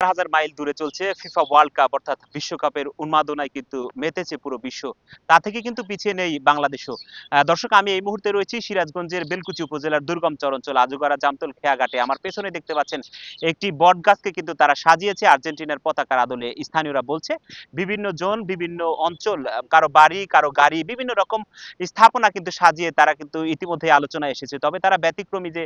হাজার মাইল দূরে চলছে ফিফা ওয়ার্ল্ড কাপ অর্থাৎ বিশ্বকাপের উন্মাদনায় কিন্তু মেতেছে পুরো বিশ্ব। তা থেকে কিন্তু পিছিয়ে নেই বাংলাদেশও। দর্শক, আমি এই মুহূর্তে রয়েছি সিরাজগঞ্জের বেলকুচি উপজেলার দুর্গমচর অঞ্চল আজুগারা জামতল খেয়াঘাটে। আমার পেছনে দেখতে পাচ্ছেন একটি বটগাছকে কিন্তু তারা সাজিয়েছে আর্জেন্টিনার পতাকার আদলে। স্থানীয়রা বলছে বিভিন্ন জন, বিভিন্ন অঞ্চল, কারো বাড়ি, কারো গাড়ি, বিভিন্ন রকম স্থাপনা কিন্তু সাজিয়ে তারা কিন্তু ইতিমধ্যে আলোচনায় এসেছে। তবে তারা ব্যতিক্রমী যে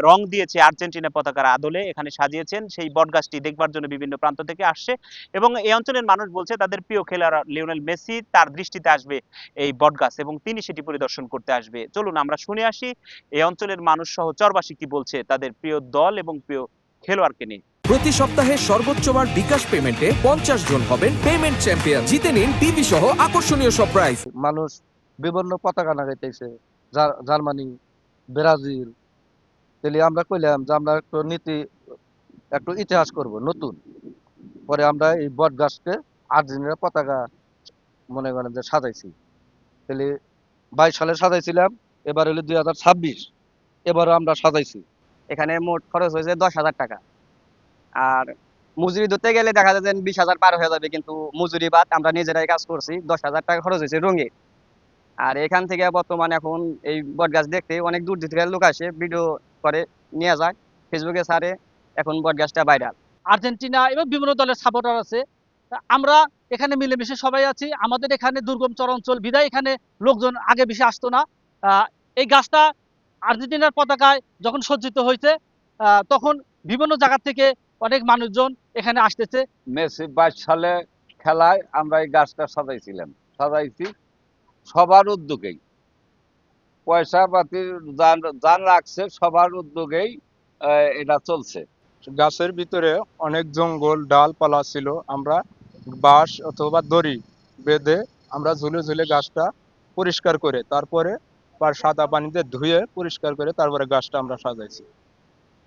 রং দিয়েছে আর্জেন্টিনা পতাকার আদলে এখানে সাজিয়েছেন, সেই বটগাছটি দেখবার জন্য বিভিন্ন প্রান্ত থেকে আসছে। এবং এই অঞ্চলের মানুষ বলছে তাদের প্রিয় খেলোয়াড় লিওনেল মেসি তার দৃষ্টিতে আসবে এই বটগাছ এবং তিনি সেটি পরিদর্শন করতে আসবে। চলুন আমরা শুনে আসি এই অঞ্চলের মানুষ সহ চরবাসী কি বলছে তাদের প্রিয় দল এবং প্রিয় খেলোয়াড়কে নিয়ে। প্রতি সপ্তাহে সর্বোচ্চবার বিকাশ পেমেন্টে 50 জন হবেন পেমেন্ট চ্যাম্পিয়ন। জিতে নিন টিভি সহ আকর্ষণীয় সব প্রাইজ। মানুষ বিভিন্ন পতাকা লাগাইতেছে, জার্মানি, ব্রাজিল। তাহলে আমরা কইলাম যে আমরা একটু ইতিহাস করব নতুন। পরে আমরা এই বট গাছকে আর্জেন্টিনার পতাকা মনে করেন যে সাজাইছি। তাহলে 22 সালে সাজাইছিলাম, এবার হলো 2026, এবারও আমরা সাজাইছি। এখানে মোট খরচ হয়েছে 10,000 টাকা। আর মজুরি ধরতে গেলে দেখা যায় যে 20,000 পার হয়ে যাবে, কিন্তু মজুরি বাদ আমরা নিজেরাই কাজ করছি। 10,000 টাকা খরচ হয়েছে রঙে। আর এখান থেকে বর্তমানে এখন এই বট গাছ দেখতে অনেক দূর দূর থেকে লোক আসে, ভিডিও করে নিয়ে যায়, ফেসবুকে ছাড়ে। এখন বট গাছটা ভাইরাল। আর্জেন্টিনা এবং বিভিন্ন দলের সাপোর্টার আছে। আমরা এখানে মিলেমিশে সবাই আছি। আমাদের এখানে দুর্গম চরাঞ্চল বিধায় এখানে লোকজন আগে বেশি আসতো না। এই গাছটা আর্জেন্টিনার পতাকায় যখন সজ্জিত হয়েছে, তখন বিভিন্ন জায়গা থেকে অনেক মানুষজন এখানে আসতেছে। মেসি 22 সালে খেলায় আমরা এই গাছটা সাজাইছি সবার উদ্যোগেই, পয়সা পাতি যান রাখছে সবার উদ্যোগেই এটা চলছে। গাছের ভিতরে অনেক জঙ্গল ডালপালা ছিল, আমরা বাঁশ অথবা দড়ি বেঁধে আমরা ঝুলে ঝুলে গাছটা পরিষ্কার করে তারপরে সাদা পানিতে ধুয়ে পরিষ্কার করে তারপরে গাছটা আমরা সাজাইছি।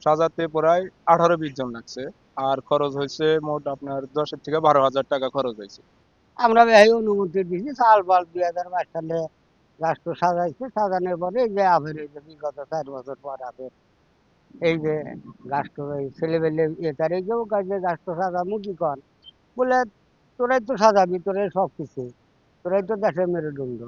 সাজাতে প্রায় 18-20 জন লাগছে, আর খরচ হয়েছে মোট আপনার 10,000 থেকে 12,000 টাকা খরচ হয়েছে। আমরা এই অনুমতি দিয়েছি সাল 2022 সালে গাছটা সাজাইছে। সাজানোর পরে এই যে আফের এই যে বিগত 4 বছর পর আফের এই যে গাছটা এই ছেলেবেলে এটারে কেউ কাজে গাছটা সাজামু কি কর বলে, তোরাই তো সাজাবি, তোরাই সব কিছু, তোরাই তো দেশের মেরুদণ্ড।